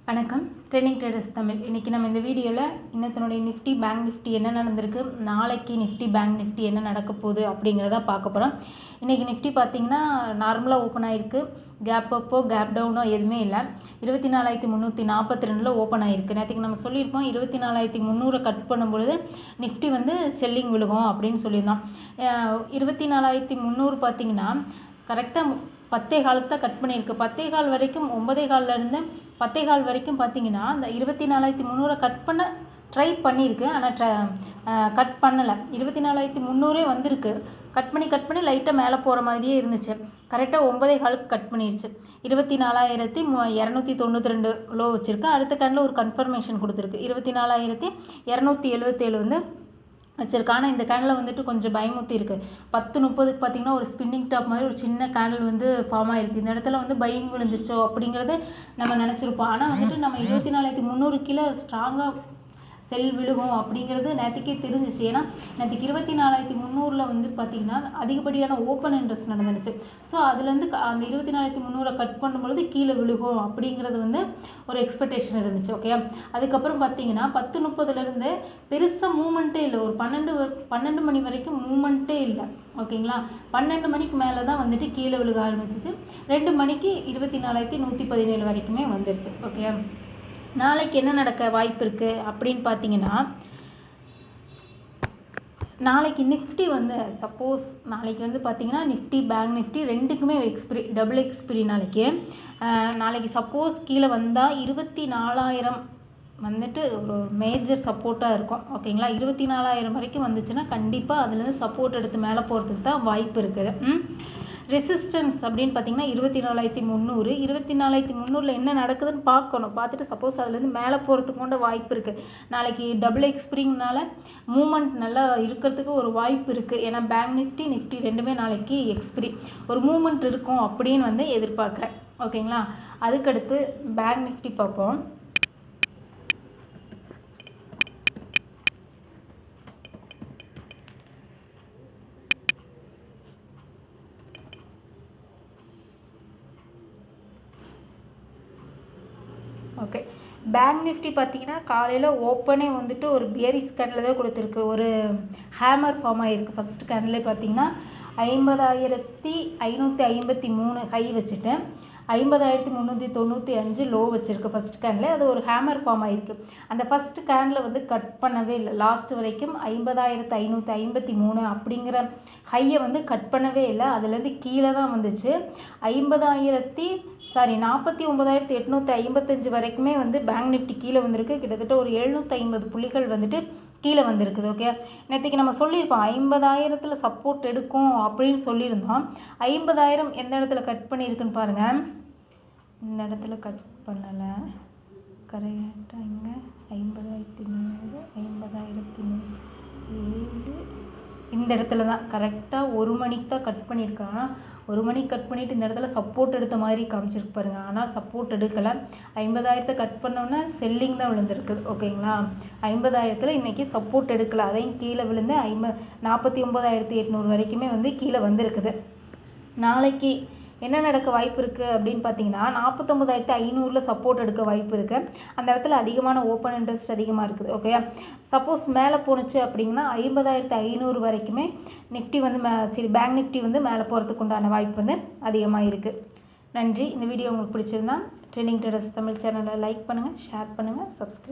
வணக்கம். Trending traders Tamil. இன்றைக்கி நம்ம இந்த வீடியோவில் இன்னத்தினுடைய நிஃப்டி பேங்க் நிஃப்டி என்ன நடந்திருக்கு, நாளைக்கு நிஃப்டி பேங்க் நிஃப்டி என்ன நடக்க போகுது அப்படிங்கிறத பார்க்க போகிறோம். இன்றைக்கி நிஃப்டி பார்த்திங்கன்னா நார்மலாக ஓப்பன் ஆகிருக்கு. கேப் அப்போ கேப் டவுனோ எதுவுமே இல்லை. 24,342 ஓப்பன் ஆகிருக்கு. நேற்றுக்கு நம்ம சொல்லியிருப்போம் 24,300 கட் பண்ணும்பொழுது நிஃப்டி செல்லிங் விழுகும் அப்படின்னு சொல்லியிருந்தோம். 24,300 பார்த்திங்கன்னா கரெக்டாக 10.15 தான் கட் பண்ணியிருக்கு. 10.15 வரைக்கும் 9.15லேருந்து 10.15 வரைக்கும் பார்த்தீங்கன்னா அந்த 24,300 கட் பண்ண ட்ரை பண்ணியிருக்கு. ஆனால் கட் பண்ணலை. 24,300 வந்திருக்கு. கட் பண்ணி லைட்டாக மேலே போகிற மாதிரியே இருந்துச்சு. கரெக்டாக 9.15 கட் பண்ணிடுச்சு. 24,292 லோ வச்சுருக்கு. அடுத்த கேண்டில் ஒரு கன்ஃபர்மேஷன் கொடுத்துருக்கு. 24,277 வச்சிருக்கு. ஆனால் இந்த கேண்டில் கொஞ்சம் பயமுத்தி இருக்குது. 10:30க்கு பார்த்தீங்கன்னா ஒரு ஸ்பின்னிங் டாப் மாதிரி ஒரு சின்ன கேண்டில் ஃபார்ம் ஆகிருக்கு. இந்த இடத்துல பையிங் விழுந்துருச்சோ அப்படிங்கிறது நம்ம நினச்சிருப்போம். ஆனால் நம்ம 24,300 கீழே ஸ்ட்ராங்காக செல் விழுகும் அப்படிங்கிறது நேற்றுக்கே தெரிஞ்சிச்சு. ஏன்னா நேற்றுக்கு 24,300 பார்த்திங்கன்னா அதிகப்படியான ஓப்பன் இன்ட்ரெஸ்ட் நடந்துருச்சு. ஸோ அதுலேருந்து அந்த 24,300 கட் பண்ணும்பொழுது கீழே விழுகும் அப்படிங்கிறது ஒரு எக்ஸ்பெக்டேஷன் இருந்துச்சு. ஓகே, அதுக்கப்புறம் பார்த்தீங்கன்னா 10:30லேருந்து பெருசாக மூமெண்ட்டே இல்லை. ஒரு 12 மணி வரைக்கும் மூமெண்ட்டே இல்லை. ஓகேங்களா, 12 மணிக்கு மேலே தான் கீழே விழுக ஆரம்பிச்சிச்சு. 2 மணிக்கு 24,117 வரைக்குமே வந்துருச்சு. ஓகே, நாளைக்கு என்ன நடக்க வாய்ப்பு இருக்குது அப்படின்னு பார்த்தீங்கன்னா, நாளைக்கு நிஃப்டி சப்போஸ் நாளைக்கு பார்த்தீங்கன்னா நிஃப்டி பேங்க் நிஃப்டி ரெண்டுக்குமே டபுள் எக்ஸ்பிரி நாளைக்கு சப்போஸ் கீழே வந்தால் 24,000 ஒரு மேஜர் சப்போர்ட்டாக இருக்கும். ஓகேங்களா, 24,000 வரைக்கும் வந்துச்சுன்னா கண்டிப்பாக அதுலேருந்து சப்போர்ட் எடுத்து மேலே போகிறதுக்கு தான் வாய்ப்பு இருக்குது. ரெசிஸ்டன்ஸ் அப்படின்னு பார்த்தீங்கன்னா 24,300. 24,300 என்ன நடக்குதுன்னு பார்க்கணும். பார்த்துட்டு சப்போஸ் அதுலேருந்து மேலே போகிறதுக்கு கொண்ட வாய்ப்பு இருக்குது. நாளைக்கு டபுள் எக்ஸ்பிரிங்னால மூமெண்ட் நல்லா இருக்கிறதுக்கு ஒரு வாய்ப்பு இருக்குது. ஏன்னா பேங்க் நிஃப்டி ரெண்டுமே நாளைக்கு எக்ஸ்பிரி ஒரு மூமெண்ட் இருக்கும் அப்படின்னு எதிர்பார்க்குறேன். ஓகேங்களா, அதுக்கடுத்து பேங்க் நிஃப்டி பார்ப்போம். ஓகே, பேங்க் நிஃப்டி பார்த்தீங்கன்னா காலையில் ஓப்பனே ஒரு பியரிஷ் கேண்டில் தான் கொடுத்துருக்கு. ஒரு ஹேமர் ஃபார்ம் ஆகிருக்கு. ஃபஸ்ட்டு கேண்டிலே பார்த்தீங்கன்னா 50,553 ஹை வச்சுட்டு 50,395 லோ வச்சுருக்கு. ஃபஸ்ட் கேண்டில் அது ஒரு ஹேமர் ஃபார்ம் ஆகிருக்கு. அந்த ஃபஸ்ட் கேண்டில் கட் பண்ணவே இல்லை. லாஸ்ட் வரைக்கும் 50,553 அப்படிங்கிற ஹையை கட் பண்ணவே இல்லை. அதுலேருந்து கீழே தான் வந்துச்சு. 49,855 வரைக்குமே பேங்க் நிஃப்டி கீழே வந்திருக்கு. கிட்டத்தட்ட ஒரு 750 புள்ளிகள் கீழே வந்திருக்குது. ஓகே, நேற்றுக்கு நம்ம சொல்லியிருப்போம் 50,000 சப்போர்ட் எடுக்கும் அப்படின்னு சொல்லியிருந்தோம். 50,000 எந்த இடத்துல கட் பண்ணியிருக்குன்னு பாருங்கள். இந்த இடத்துல கட் பண்ணலை. கரெக்டாக இங்கே 50,100 50,107 இந்த இடத்துல தான் கரெக்டாக 1 மணிக்கு தான் கட் பண்ணியிருக்காங்க. 1 மணிக்கு கட் பண்ணிவிட்டு இந்த இடத்துல சப்போர்ட் எடுத்த மாதிரி காமிச்சிருக்கு பாருங்கள். ஆனால் சப்போர்ட் எடுக்கலை. 50,000 கட் பண்ணோன்னா செல்லிங் தான் விழுந்திருக்குது. ஓகேங்களா, 50,000 இன்றைக்கி சப்போர்ட் எடுக்கலை. அதையும் கீழே விழுந்து 49,800 வரைக்குமே கீழே வந்திருக்குது. நாளைக்கு என்ன நடக்க வாய்ப்பு இருக்குது அப்படின்னு பார்த்தீங்கன்னா 49,500 சப்போர்ட் எடுக்க வாய்ப்பு இருக்குது. அந்த இடத்துல அதிகமான ஓப்பன் இன்ட்ரெஸ்ட் அதிகமாக இருக்குது. ஓகே, சப்போஸ் மேலே போணுச்சு அப்படிங்கன்னா 50,500 வரைக்குமே நிஃப்டி பேங்க் நிஃப்டி மேலே போகிறதுக்கு உண்டான வாய்ப்பு அதிகமாக இருக்குது. நன்றி. இந்த வீடியோ உங்களுக்கு பிடிச்சிருந்தா ட்ரெண்டிங் ட்ரேடர்ஸ் தமிழ் சேனலை லைக் பண்ணுங்கள், ஷேர் பண்ணுங்கள், சப்ஸ்கிரைப்